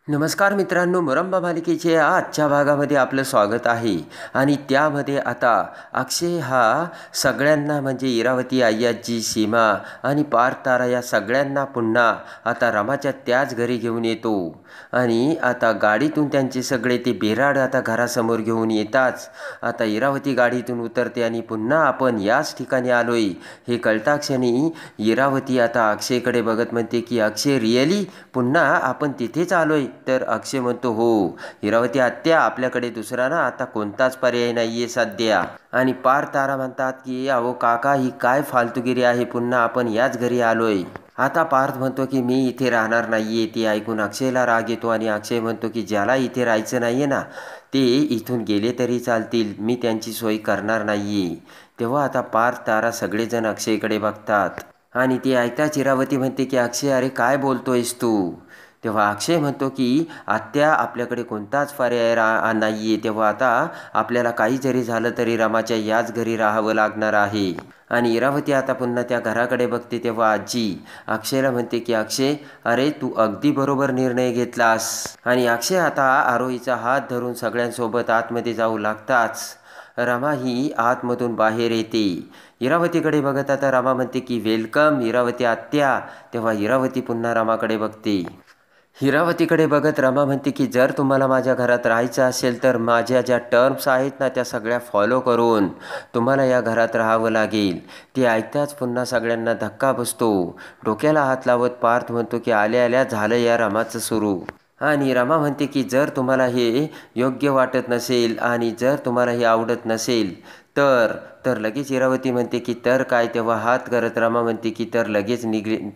नमस्कार मित्रांनो, मुरंबा मालिकेच्या आजच्या भागामध्ये आपलं स्वागत आहे. आणि त्यामध्ये आता अक्षय हा सगळ्यांना म्हणजे इरावती, अय्याजी, सीमा आणि पार्थ तारा या सगळ्यांना पुन्हा आता रमाच्या त्याच घरी घेऊन येतो. आणि आता गाडीतून त्यांचे सगळे ते बेराड आता घरासमोर घेऊन येताच आता इरावती गाडीतून उतरते आणि पुन्हा आपण याच ठिकाणी आलोय हे कळता क्षणी इरावती आता अक्षयकडे बघत म्हणते की अक्षय, रिअली पुन्हा आपण तिथेच आलोय? तर अक्षय म्हणतो, हो इरावती आत्या, आपल्याकडे दुसरा ना आता कोणताच पर्याय नाहीये सध्या. आणि पार्थ तारा म्हणतात की अहो काका, ही काय फालतूगिरी आहे, पुन्हा आपण याच घरी आलोय. आता पार्थ म्हणतो की मी इथे राहणार नाहीये. ते ऐकून अक्षयला राग येतो आणि अक्षय म्हणतो की ज्याला इथे राहायचं नाहीये ना ते इथून गेले तरी चालतील, मी त्यांची सोय करणार नाहीये. तेव्हा आता पार्थ तारा सगळेजण अक्षयकडे बघतात आणि ते ऐकताच इरावती म्हणते की अक्षय, अरे काय बोलतोयस तू? तेव्हा अक्षय म्हणतो की आत्या, आपल्याकडे कोणताच पर्याय नाही आहे. तेव्हा आता आपल्याला काही जरी झालं तरी रमाच्या याच घरी राहावं लागणार आहे. आणि इरावती आता पुन्हा त्या घराकडे बघते. तेव्हा आजी अक्षयला म्हणते की अक्षय, अरे तू अगदी बरोबर निर्णय घेतलास. आणि अक्षय आता आरोहीचा हात धरून सगळ्यांसोबत आतमध्ये जाऊ लागताच रमा ही आतमधून बाहेर येते. इरावतीकडे बघत आता रमा म्हणते की वेलकम इरावती आत्या. तेव्हा इरावती पुन्हा रमाकडे बघते. इरावतीकडे बघत रमा म्हणते की जर तुम्हाला माझ्या घरात राहायचं असेल तर माझ्या ज्या टर्म्स आहेत ना त्या सगळ्या फॉलो करून तुम्हाला या घरात राहावं लागेल. ते ऐकताच पुन्हा सगळ्यांना धक्का बसतो. डोक्याला हात लावत पार्थ म्हणतो की आल्या आल्या झालं या रमाचं सुरू. आणि रमा म्हणते की जर तुम्हाला हे योग्य वाटत नसेल आणि जर तुम्हाला हे आवडत नसेल तर लगेच इरावती म्हणते की तर काय? तेव्हा हात करत रमा म्हणते की तर लगेच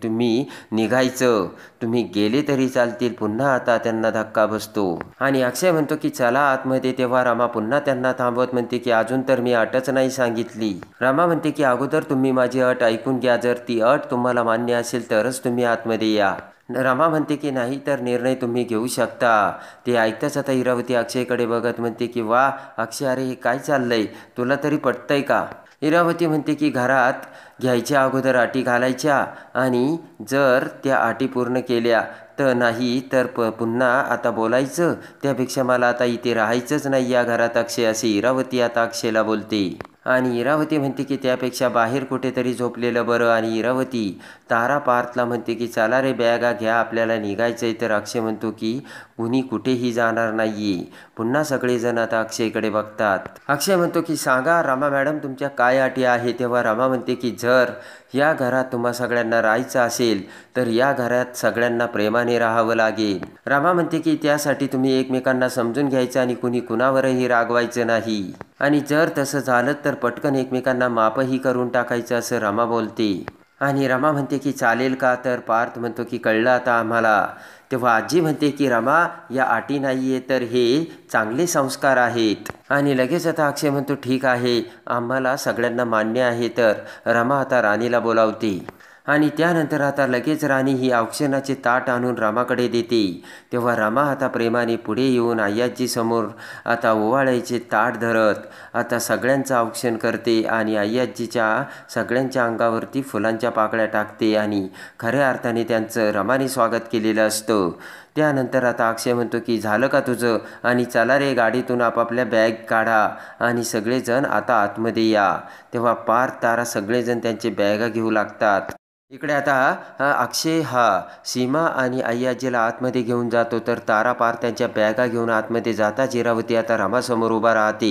तुम्ही निघायचं, तुम्ही गेले तरी चालतील. पुन्हा आता त्यांना धक्का बसतो आणि अक्षय म्हणतो की चला आतमध्ये. तेव्हा रमा पुन्हा त्यांना थांबवत म्हणते की अजून तर मी अटच नाही सांगितली. रमा म्हणते की अगोदर तुम्ही माझी अट ऐकून घ्या, जर ती अट तुम्हाला मान्य असेल तरच तुम्ही आतमध्ये या. रमा म्हणते की नाही तर निर्णय तुम्ही घेऊ शकता. ते ऐकताच आता इरावती अक्षयकडे बघत म्हणते की वा अक्षय, अरे हे काय चाललंय, तुला तरी पटतंय का? इरावती म्हणते की घरात घ्यायच्या अगोदर अटी घालायच्या आणि जर त्या अटी पूर्ण केल्या तर नाही तर पुन्हा आता बोलायचं. त्यापेक्षा मला आता इथे राहायचंच नाही या घरात अक्षय, असे इरावती आता अक्षयला बोलते. आणि इरावती म्हणते की त्यापेक्षा बाहेर कुठेतरी झोपलेलं बरं. आणि इरावती तारा पार्थला म्हणते की चला रे बॅगा घ्या, आपल्याला निघायचंय. तर अक्षय म्हणतो की कुणी कुठेही जाणार नाहीये. पुन्हा सगळेजण आता अक्षयकडे बघतात. अक्षय म्हणतो की सांगा रमा मॅडम, तुमच्या काय अटी आहे? तेव्हा रमा म्हणते की जर या घरात तुम्हा सगळ्यांना राहायचं असेल तर या घरात सगळ्यांना प्रेमाने राहावं लागेल. रमा म्हणते की त्यासाठी तुम्ही एकमेकांना समजून घ्यायचं आणि कुणी कुणावरही रागवायचं नाही. आणि जर तसं झालं तर पटकन एकमेकांना माफही करून टाकायचं, असं रमा बोलते. आणि रमा म्हणते की चालेल का? तर पार्थ म्हणतो की कळलं आता आम्हाला. तेव्हा आजी म्हणते की रमा, या अटी नाहीये तर हे चांगले संस्कार आहेत. आणि लगेच आता अक्षय म्हणतो ठीक आहे, आम्हाला सगळ्यांना मान्य आहे. तर रमा आता राणीला बोलावते. आणि त्यानंतर आता लगेच राणी ही औक्षणाचे ताट आणून रमाकडे देते. तेव्हा रमा आता प्रेमाने पुढे येऊन अय्याजीसमोर आता ओवाळायचे ताट धरत आता सगळ्यांचं औक्षण करते आणि अय्याजीच्या सगळ्यांच्या अंगावरती फुलांच्या पाकळ्या टाकते आणि खऱ्या अर्थाने त्यांचं रमाने स्वागत केलेलं असतं. त्यानंतर आता अक्षय म्हणतो की झालं का तुझं? आणि चला रे, गाडीतून आपापल्या बॅग काढा आणि सगळेजण आता आतमध्ये या. तेव्हा पार्थ तारा सगळेजण त्यांचे बॅगा घेऊ लागतात. इकडे आता अक्षय हा सीमा आणि अय्याजीला आतमध्ये घेऊन जातो. तर तारा पार्थ त्यांच्या बॅगा घेऊन आतमध्ये जाताच इरावती आता रमासमोर उभा राहते.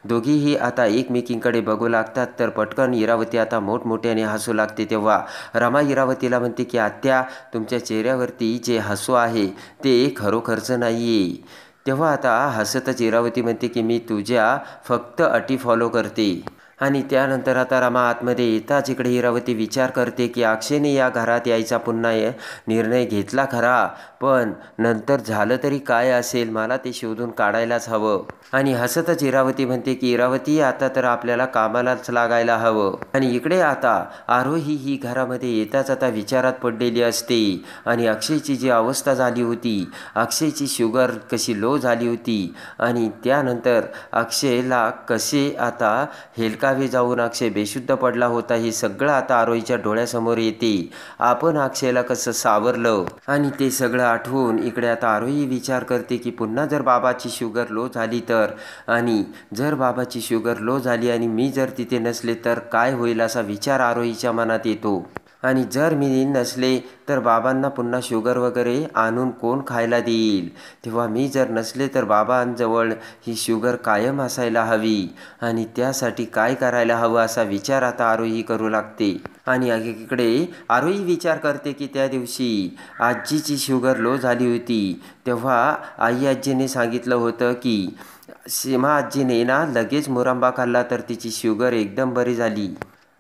दोघीही आता एकमेकींकडे बघू लागतात. तर पटकन इरावती आता मोठमोठ्याने हसू लागते. तेव्हा रमा इरावतीला म्हणते की आत्या, तुमच्या चेहऱ्यावरती जे हसू आहे ते खरोखरचं नाहीये. तेव्हा आता हसतच इरावती म्हणते की मी तुझ्या फक्त अटी फॉलो करते. आणि त्यानंतर आता रमा आतमध्ये येताच इकडे इरावती विचार करते की अक्षयने या घरात यायचा पुन्हा निर्णय घेतला खरा, पण नंतर झालं तरी काय असेल, मला ते शोधून काढायलाच हवं. आणि हसतच इरावती म्हणते की इरावती, आता तर आपल्याला कामालाच लागायला हवं. आणि इकडे आता आरोही ही घरामध्ये येताच आता विचारात पडलेली असते. आणि अक्षयची जी अवस्था झाली होती, अक्षयची शुगर कशी लो झाली होती आणि त्यानंतर अक्षयला कसे आता हेलकावे गावी जाऊन अक्षय बेशुद्ध पडला होता हे सगळं आता आरोहीच्या डोळ्यासमोर येते. आपण अक्षयला कसं सावरलं आणि ते सगळं आठवून इकडे आता आरोही विचार करते की पुन्हा जर बाबाची शुगर लो झाली तर, आणि जर बाबाची शुगर लो झाली आणि मी जर तिथे नसले तर काय होईल असा विचार आरोहीच्या मनात येतो. आणि जर मी नसले तर बाबांना पुन्हा शुगर वगैरे आणून कोण खायला देईल, तेव्हा मी जर नसले तर बाबांजवळ ही शुगर कायम असायला हवी आणि त्यासाठी काय करायला हवं असा विचार आता आरोही करू लागते. आणि इकडे आरोही विचार करते की त्या दिवशी आजीची शुगर लो झाली होती तेव्हा आजीने सांगितलं होतं की सीमा आजीने ना लगेच मुरंबा खाल्ला तर तिची शुगर एकदम बरी झाली.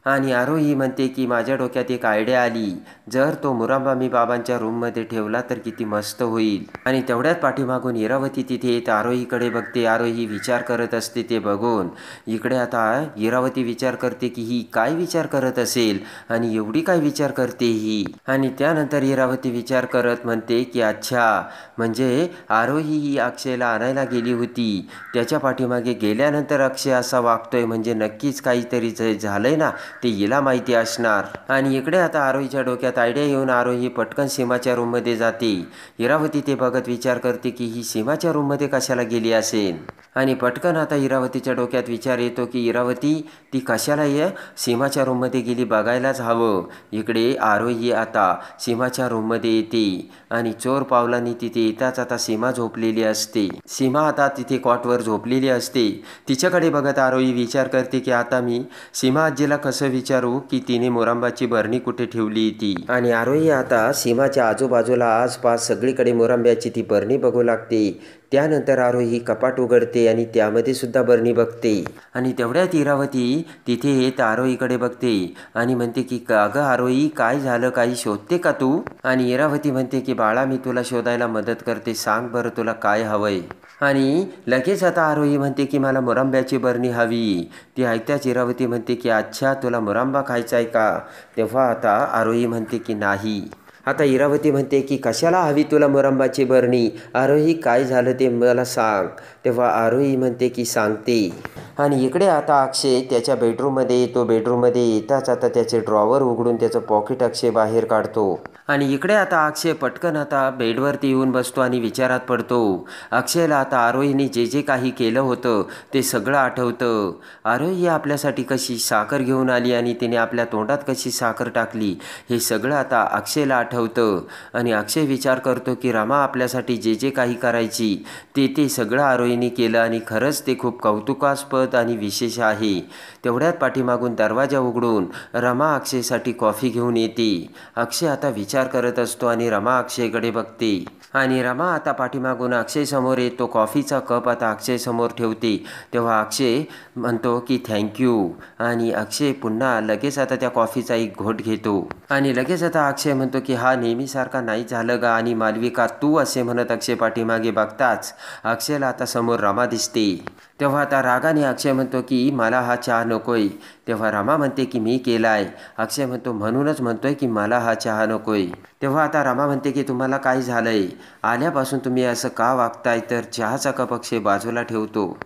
आणि आरोही म्हणते की माझ्या डोक्यात एक आयडिया आली, जर तो मुरंबा मी बाबांच्या रूममध्ये ठेवला तर किती मस्त होईल. आणि तेवढ्यात पाठीमागून इरावती तिथे येत आरोहीकडे बघते. आरोही विचार करत असते ते बघून इकडे आता इरावती विचार करते की ही काय विचार करत असेल आणि एवढी काय विचार करते ही. आणि त्यानंतर इरावती विचार करत म्हणते की अच्छा, म्हणजे आरोही ही अक्षयला आणायला गेली होती, त्याच्या पाठीमागे गेल्यानंतर अक्षय असा वागतोय म्हणजे नक्कीच काहीतरी झालंय ना, ते हिला माहिती असणार. आणि इकडे आता आरोहीच्या डोक्यात आयडिया येऊन आरोही पटकन सीमाच्या रूममध्ये जाते. इरावती ते बघत विचार करते की ही सीमाच्या रूममध्ये कशाला गेली असेल. आणि पटकन आता इरावतीच्या डोक्यात विचार येतो की इरावती ती कशाला सीमाच्या रूममध्ये गेली बघायलाच हवं. इकडे आरोही आता सीमाच्या रूममध्ये येते आणि चोर पावलांनी तिथे येताच आता सीमा झोपलेली असते. सीमा आता तिथे कॉटवर झोपलेली असते. तिच्याकडे बघत आरोही विचार करते की आता मी सीमा आजीला कसं विचारू की तिने मुरंबाची बरणी कुठे ठेवली ती. आणि आरोही आता सीमाच्या आजूबाजूला आसपास सगळीकडे मुरंब्याची ती बरणी बघू लागते. त्यानंतर आरोही कपाट उघडते आणि त्यामध्ये सुद्धा बरणी बघते. आणि तेवढ्यात इरावती तिथे येत आरोहीकडे बघते आणि म्हणते की अगं आरोही, काय झालं, काही शोधते का तू. आणि इरावती म्हणते की बाळा, मी तुला शोधायला मदत करते, सांग बरं तुला काय हवंय. आणि लगेच आता आरोही म्हणते की मला मुरंब्याची बरणी हवी. ती ऐकताच इरावती म्हणते की अच्छा, तुला मुरंबा खायचा आहे का. तेव्हा आता आरोही म्हणते की नाही. आता इरावती म्हणते की कशाला हवी तुला मुरंबाची बरणी, आरोही काय झालं ते मला सांग. तेव्हा आरोही म्हणते की सांगते. आणि इकडे आता अक्षय त्याच्या बेडरूममध्ये येतो. बेडरूममध्ये येताच आता त्याचे ड्रॉवर उघडून त्याचं पॉकेट अक्षय बाहेर काढतो. आणि इकडे आता अक्षय पटकन आता बेडवरती येऊन बसतो आणि विचारात पडतो. अक्षयला आता आरोहीने जे जे काही केलं होतं ते सगळं आठवतं. आरोही आपल्यासाठी कशी साखर घेऊन आली आणि तिने आपल्या तोंडात कशी साखर टाकली हे सगळं आता अक्षयला आठवतं. आणि अक्षय विचार करतो की रमा आपल्यासाठी जे जे काही करायची ते सगळं आरोहीने केलं आणि खरंच ते खूप कौतुकास्पद आणि विशेष आहे. तेवढ्यात पाठीमागून दरवाजा उघडून रमा अक्षयसाठी कॉफी घेऊन येते. अक्षय आता विचार करत असतो आणि रमा अक्षयकडे बघते. आणि रमा आता पाठीमागून अक्षय समोर येतो. कॉफीचा कप आता अक्षय समोर ठेवते. तेव्हा अक्षय म्हणतो की थँक्यू. आणि अक्षय पुन्हा लगेच आता त्या कॉफीचा एक घोट घेतो. आणि लगेच आता अक्षय म्हणतो की हा नेहमीसारखा नाही झालं गा. आणि मालविका तू, असे म्हणत अक्षय पाठीमागे बघताच अक्षयला आता समोर रमा दिसते. तेव्हा आता रागाने अक्षय म्हणतो की मला हा चहा नकोय. तेव्हा रमा म्हणते की मी केलाय. अक्षय म्हणतो म्हणूनच म्हणतोय की मला हा चहा नकोय. तेव्हा आता रमा म्हणते की तुम्हाला काय झालंय, आल्यापासून तुम्ही असं का वागताय. तर चहाचा कप अक्षय बाजूला ठेवतो.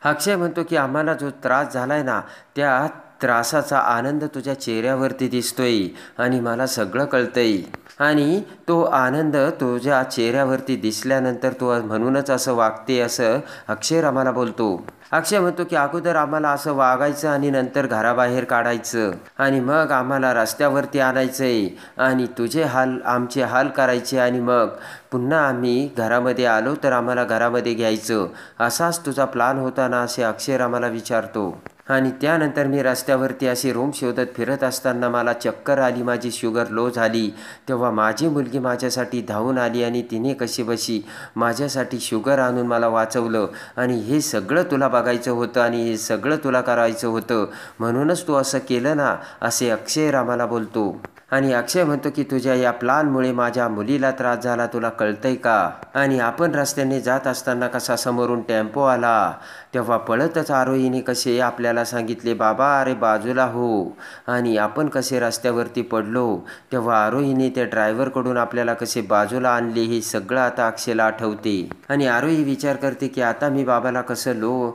अक्षय म्हणतो की आम्हाला जो त्रास झालाय ना, त्या त्रासाचा आनंद तुझ्या चेहऱ्यावरती दिसतोय आणि मला सगळं कळतंय. आणि तो आनंद तुझ्या चेहऱ्यावरती दिसल्यानंतर तू म्हणूनच असं वागते, असं अक्षय रमाला बोलतो. अक्षय म्हणतो की अगोदर आम्हाला असं वागायचं आणि नंतर घराबाहेर काढायचं आणि मग आम्हाला रस्त्यावरती आणायचंय आणि तुझे हाल आमचे हाल करायचे आणि मग पुन्हा आम्ही घरामध्ये आलो तर आम्हाला घरामध्ये घ्यायचं, असाच तुझा प्लान होता ना, असे अक्षय रमाला विचारतो. आणि त्यानंतर मी रस्त्यावरती अशी रूम शोधत फिरत असताना मला चक्कर आली, माझी शुगर लो झाली. तेव्हा माझी मुलगी माझ्यासाठी धावून आली आणि तिने कशीबशी माझ्यासाठी शुगर आणून मला वाचवलं. आणि हे सगळं तुला बघायचं होतं आणि हे सगळं तुला करायचं होतं, म्हणूनच तू असं केलं ना, असे अक्षय रामाला बोलतो. आणि अक्षय म्हणतो की तुझ्या या प्लानमुळे माझ्या मुलीला त्रास झाला, तुला कळतंय का? आणि आपण रस्त्याने जात असताना कसा समोरून टेम्पो आला तेव्हा पळतच आरोहीने कसे आपल्याला सांगितले, बाबा अरे बाजूला हो. आणि आपण कसे रस्त्यावरती पडलो तेव्हा आरोहीने त्या ड्रायव्हरकडून आपल्याला कसे बाजूला आणले हे सगळं आता अक्षयला आठवते. आणि आरोही विचार करते की आता मी बाबाला कसं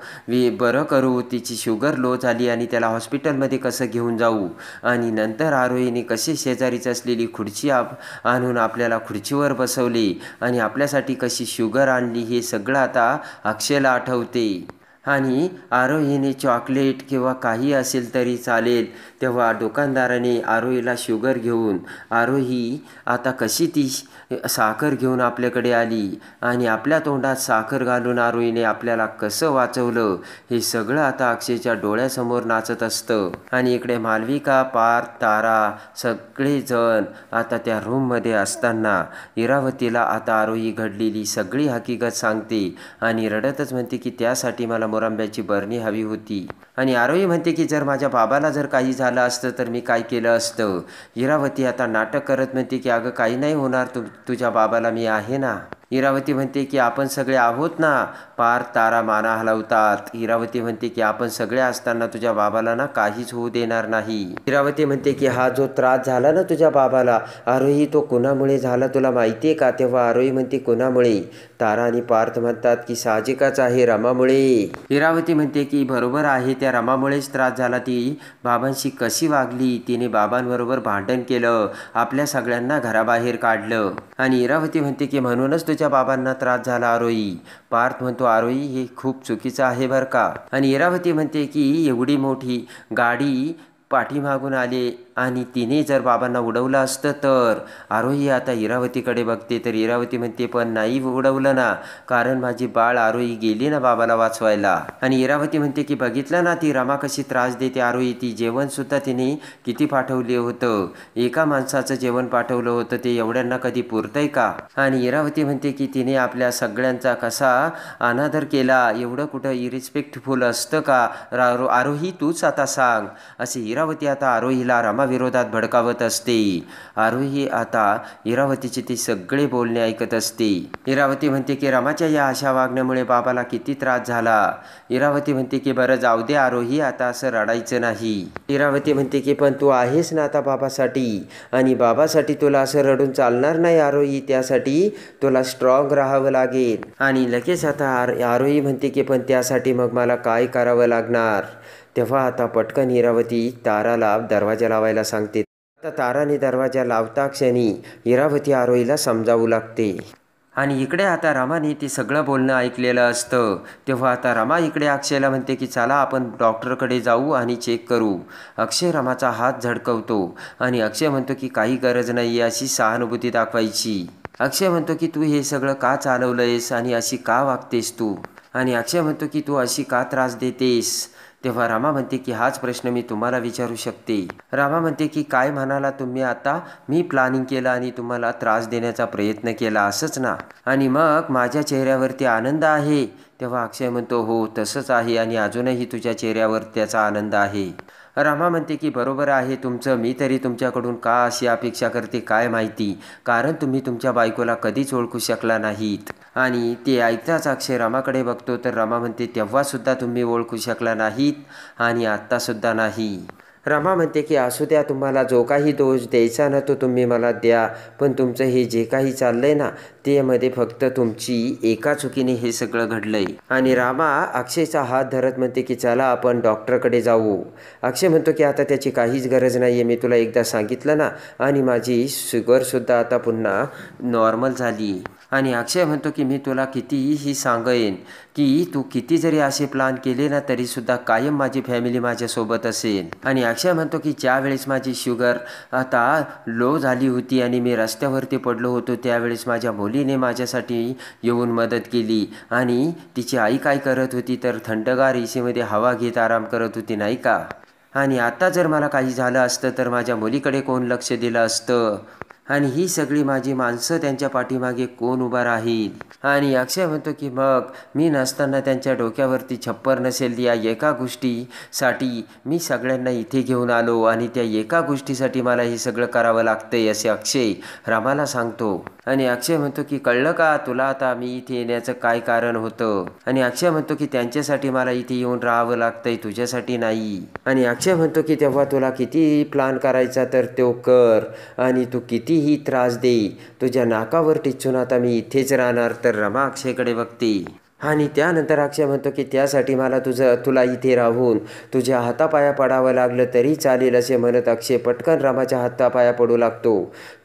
बरं करू, तिची शुगर लो झाली आणि त्याला हॉस्पिटलमध्ये कसं घेऊन जाऊ. आणि नंतर आरोहीने कशी शेजारीच असलेली खुर्ची आणून आपल्याला खुर्चीवर बसवले आणि आपल्यासाठी कशी शुगर आणली हे सगळं आता अक्षयला आठवते. आणि आरोहीने चॉकलेट किंवा काही असेल तरी चालेल तेव्हा दुकानदाराने आरोहीला शुगर घेऊन आरोही आता कशी ती साखर घेऊन आपल्याकडे आली आणि आपल्या तोंडात साखर घालून आरोहीने आपल्याला कसं वाचवलं हे सगळं आता अक्षयच्या डोळ्यासमोर नाचत असतं. आणि इकडे मालविका, पार्थ, तारा सगळेजण आता त्या रूममध्ये असताना इरावतीला आता आरोही घडलेली सगळी हकीकत सांगते आणि रडतच म्हणते की त्यासाठी मला मोरांब्याची बरणी हवी होती. आणि आरोही म्हणते की जर माझ्या बाबाला जर काही झालं असतं तर मी काय केलं असतं. इरावती आता नाटक करत म्हणते की अगं काही नाही होणार, तुझ्या बाबाला मी आहे ना. इरावती म्हणते की आपण सगळे आहोत ना. पार्थ, तारा माना हलवतात. इरावती म्हणते की आपण सगळे असताना तुझ्या बाबाला ना काहीच होऊ देणार नाही. इरावती म्हणते की हा जो त्रास झाला ना तुझ्या बाबाला आरोही तो कुणामुळे झाला तुला माहिती आहे का? तेव्हा आरोही म्हणते कुणामुळे? तारा आणि पार्थ म्हणतात की साहजिकच आहे, रमामुळे. इरावती म्हणते की बरोबर आहे, त्या रमामुळेच त्रास झाला. ती बाबांशी कशी वागली, तिने बाबांबरोबर भांडण केलं, आपल्या सगळ्यांना घराबाहेर काढलं. आणि इरावती म्हणते की म्हणूनच तुझ्या बाबांना त्रास झाला आरोही. पार्थ म्हणतो आरोही हे खूप चुकीचं आहे बरं का. आणि इरावती म्हणते की एवढी मोठी गाडी पाठीमागून आले आणि तिने जर बाबांना उडवलं असतं तर. आरोही आता इरावतीकडे बघते तर इरावती म्हणते पण नाही उडवलं ना, कारण माझी बाळ आरोही गेली ना बाबाला वाचवायला. आणि इरावती म्हणते की बघितलं ना ती रमा कशी त्रास देते आरोही, ती जेवणसुद्धा तिने किती पाठवले होतं, एका माणसाचं जेवण पाठवलं होतं, ते एवढ्यांना कधी पुरतंय का? आणि इरावती म्हणते की तिने आपल्या सगळ्यांचा कसा अनादर केला, एवढं कुठं इरिस्पेक्टफुल असतं का? आरोही तूच आता सांग. असे इरावती आता आरोहीला रमा विरोधात भडकावत असते. आरोही आता इरावतीचे ते सगळे बोलणे ऐकत असते. इरावती म्हणते की रमाच्या या अशा वागण्यामुळे बाबाला किती त्रास झाला. इरावती म्हणते की बरं जाऊ दे आरोही, आता असं रडायचं नाही. इरावती म्हणते की पण तू आहेस ना आता बाबासाठी, आणि बाबासाठी तुला असं रडून चालणार नाही आरोही, त्यासाठी तुला स्ट्रॉंग राहावं लागेल. आणि लगेच आता आरोही म्हणते की पण त्यासाठी मग मला काय करावं लागणार. तेव्हा आता पटकन इरावती ताराला दरवाजा लावायला सांगते. आता ताराने दरवाजा लावता क्षणी इरावती आरोहीला समजावू लागते. आणि इकडे आता रमाने ते सगळं बोलणं ऐकलेलं असतं. तेव्हा आता रमा इकडे अक्षयला म्हणते की चला आपण डॉक्टरकडे जाऊ आणि चेक करू. अक्षय रमाचा हात झटकवतो आणि अक्षय म्हणतो की काही गरज नाही अशी सहानुभूती दाखवायची. अक्षय म्हणतो की तू हे सगळं का चालवलंयस आणि अशी का वागतेस तू. आणि अक्षय म्हणतो की तू अशी का त्रास देतेस. तेव्हा रमा म्हणते की हाच प्रश्न मी तुम्हाला विचारू शकते. रमा म्हणते की काय म्हणाला तुम्ही आता, मी प्लॅनिंग केलं आणि तुम्हाला त्रास देण्याचा प्रयत्न केला असंच ना. आणि मग माझ्या चेहऱ्यावरती आनंद आहे. तेव्हा अक्षय म्हणतो हो तसंच आहे आणि अजूनही तुझ्या चेहऱ्यावर त्याचा आनंद आहे. रमा म्हणते की बरोबर आहे तुमचं, मी तरी तुमच्याकडून का अशी अपेक्षा करते काय माहिती, कारण तुम्ही तुमच्या बायकोला कधीच ओळखू शकला नाहीत. आणि ते ऐकताच अक्षय रमाकडे बघतो तर रमा म्हणते तेव्हासुद्धा तुम्ही ओळखू शकला नाहीत आणि आत्तासुद्धा नाही. रमा म्हणते की असू द्या, तुम्हाला जो काही दोष द्यायचा ना तो तुम्ही मला द्या, पण तुमचं हे जे काही चाललंय ना ते मध्ये फक्त तुमची एका चुकीने हे सगळं घडलंय. आणि रमा अक्षयचा हात धरत म्हणते की चला आपण डॉक्टरकडे जाऊ. अक्षय म्हणतो की आता त्याची काहीच गरज नाही आहे, मी तुला एकदा सांगितलं ना, आणि माझी शुगरसुद्धा आता पुन्हा नॉर्मल झाली. आणि अक्षय म्हणतो की मी तुला कितीही सांगेन की तू किती जरी असे प्लान केले ना तरीसुद्धा कायम माझी फॅमिली माझ्यासोबत असेल. आणि अक्षय म्हणतो की ज्या वेळेस माझी शुगर आता लो झाली होती आणि मी रस्त्यावरती पडलो होतो त्यावेळेस माझ्या मुलीने माझ्यासाठी येऊन मदत केली. आणि तिची आई काय करत होती तर थंडगार एसीमध्ये हवा घेत आराम करत होती नाही का. आणि आता जर मला काही झालं असतं तर माझ्या मुलीकडे कोण लक्ष दिलं असतं. आणि ही सगळी माझी माणसं, त्यांच्या पाठीमागे कोण उभा राहील. आणि अक्षय म्हणतो की मग मी नसताना त्यांच्या डोक्यावरती छप्पर नसेल, या एका गोष्टीसाठी मी सगळ्यांना इथे घेऊन आलो आणि त्या एका गोष्टीसाठी मला हे सगळं करावं लागतंय असे अक्षय रामाला सांगतो. आणि अक्षय म्हणतो की कळलं का तुला आता मी इथे येण्याचं काय कारण होतं. आणि अक्षय म्हणतो की त्यांच्यासाठी मला इथे येऊन राहावं लागतंय, तुझ्यासाठी नाही. आणि अक्षय म्हणतो की तेव्हा तुला किती प्लान करायचा तर तो कर आणि तू कितीही त्रास दे, तुझ्या नाकावर टिचून आता मी इथेच राहणार. तर रमा अक्षयकडे बघते आणि त्यानंतर अक्षय म्हणतो की त्यासाठी मला तुला इथे राहून तुझ्या हातापाया पडावं लागलं तरी चालेल असे म्हणत अक्षय पटकन रमाच्या हातापाया पडू लागतो.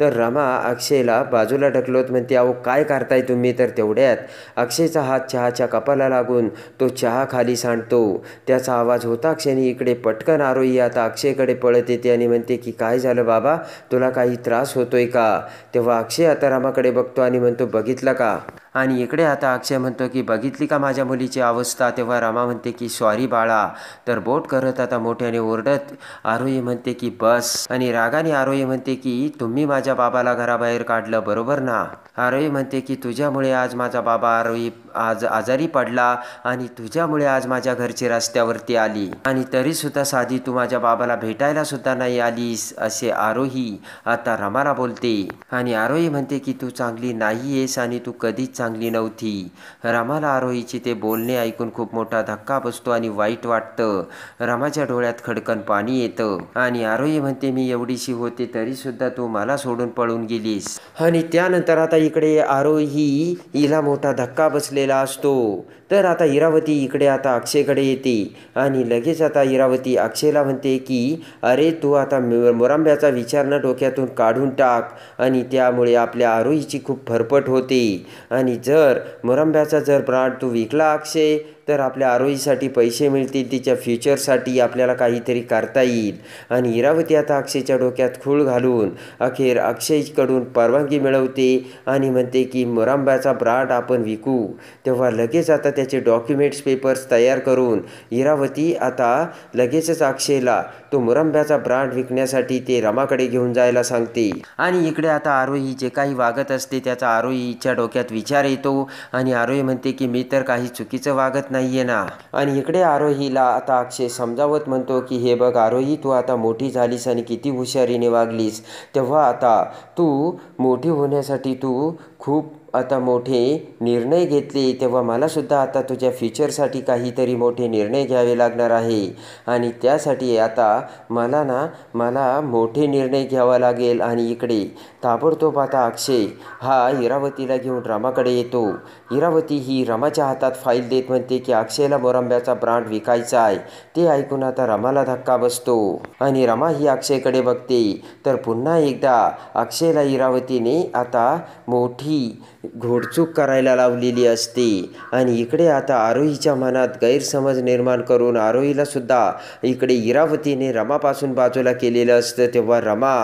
तर रमा अक्षयला बाजूला ढकलत म्हणते, अहो काय करताय तुम्ही. तर तेवढ्यात अक्षयचा हात चहाच्या कपाला लागून तो चहा खाली सांडतो. त्याचा आवाज होता क्षणी इकडे पटकन आरोही आता अक्षयकडे पळत येते आणि म्हणते की काय झालं बाबा, तुला काही त्रास होतोय का. तेव्हा अक्षय आता रमाकडे बघतो आणि म्हणतो बघितलं का. आणि इकडे आता अक्षय म्हणतो की बघितली का माझ्या मुलीची अवस्था. तेव्हा रमा म्हणते की सॉरी बाळा. तर बोट करत आता मोठ्याने ओरडत आरोही म्हणते की बस. आणि रागाने आरोही म्हणते की तुम्ही माझ्या बाबाला घराबाहेर काढलं बरोबर ना. आरोही म्हणते की तुझ्यामुळे आज माझा बाबा आरोही आज आजारी पडला आणि तुझ्यामुळे आज माझ्या घरची रस्त्यावरती आली आणि तरीसुद्धा साधी तू माझ्या बाबाला भेटायला सुद्धा नाही आलीस असे आरोही आता रमाला बोलते. आणि आरोही म्हणते की तू चांगली नाही आहेस आणि तू कधीच चांगली नव्हती. रमाला आरोहीचे ते बोलणे ऐकून खूप मोठा धक्का बसतो आणि वाईट वाटतं. रमाच्या डोळ्यात खडकन पाणी येतं आणि आरोही म्हणते मी एवढीशी होते तरीसुद्धा तू मला सोडून पळून गेलीस. आणि त्यानंतर आता इकडे आरोही हिला मोठा धक्का बसलेला असतो. तर आता इरावती इकडे आता अक्षयकडे येते आणि लगेच आता इरावती अक्षयला म्हणते की अरे तू आता मुरंब्याचा विचार न डोक्यातून काढून टाक आणि त्यामुळे आपल्या आरोहीची खूप फरफट होते. आणि जर मुरंब्याचा जर ब्रँड तू विकला अक्षय तर आपल्या आरोहीसाठी पैसे मिळतील, तिच्या फ्युचरसाठी आपल्याला काहीतरी करता येईल. आणि इरावती आता अक्षयच्या डोक्यात खूळ घालून अखेर अक्षयकडून परवानगी मिळवते आणि म्हणते की मुरंब्याचा ब्रँड आपण विकू. तेव्हा लगेच आता त्याचे डॉक्युमेंट्स पेपर्स तयार करून इरावती आता लगेचच अक्षयला तो मुरंब्याचा ब्रँड विकण्यासाठी ते रमाकडे घेऊन जायला सांगते. आणि इकडे आता आरोही जे काही वागत असते त्याचा आरोहीच्या डोक्यात विचार येतो आणि आरोही म्हणते की मी तर काही चुकीचं वागत नाहीये ना. आणि इकडे आरोहीला आता अक्षय समजावत म्हणतो की हे बघ आरोही, तू आता मोठी झालीस आणि किती हुशारीने वागलीस. तेव्हा आता तू मोठी होण्यासाठी तू खूप आता मोठे निर्णय घेतले. तेव्हा मलासुद्धा आता तुझ्या फ्युचरसाठी काहीतरी मोठे निर्णय घ्यावे लागणार आहे आणि त्यासाठी आता मला मोठे निर्णय घ्यावा लागेल. आणि इकडे ताबडतोब आता अक्षय हा इरावतीला घेऊन रमाकडे येतो. इरावती ही रमाच्या हातात फाईल देत म्हणते की अक्षयला मुरंब्याचा ब्रँड विकायचा आहे. ते ऐकून आता रमाला धक्का बसतो आणि रमा ही अक्षयकडे बघते. तर पुन्हा एकदा अक्षयला इरावतीने आता मोठी घोडचूक करायला लावलेली असते. आणि इकडे आता आरोहीच्या मनात गैरसमज निर्माण करून आरोहीला सुद्धा इकडे इरावतीने रमापासून बाजूला केलेलं असतं. तेव्हा रमा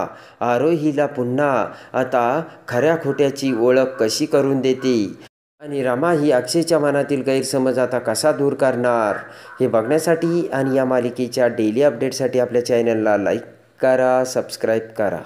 आरोहीला पुन्हा आता खऱ्या खोट्याची ओळख कशी करून देते आणि रमा ही अक्षयच्या मनातील गैरसमज आता कसा दूर करणार हे बघण्यासाठी आणि या मालिकेच्या डेली अपडेटसाठी आपल्या चॅनलला लाईक करा, सबस्क्राईब करा.